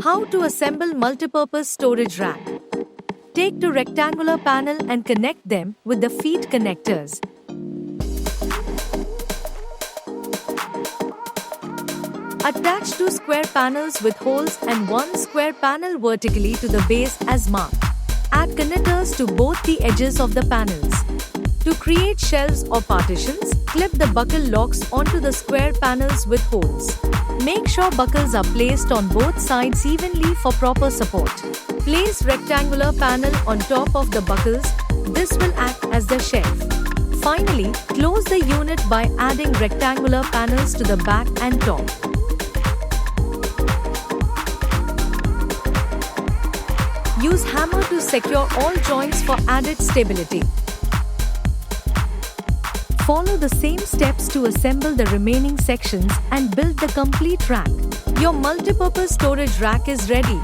How to assemble multipurpose storage rack. Take the rectangular panel and connect them with the feet connectors. Attach two square panels with holes and one square panel vertically to the base as marked. Add connectors to both the edges of the panels. To create shelves or partitions, clip the buckle locks onto the square panels with holes. Make sure buckles are placed on both sides evenly for proper support. Place rectangular panel on top of the buckles. This will act as the shelf. Finally, close the unit by adding rectangular panels to the back and top. Use hammer to secure all joints for added stability. Follow the same steps to assemble the remaining sections and build the complete rack. Your multipurpose storage rack is ready.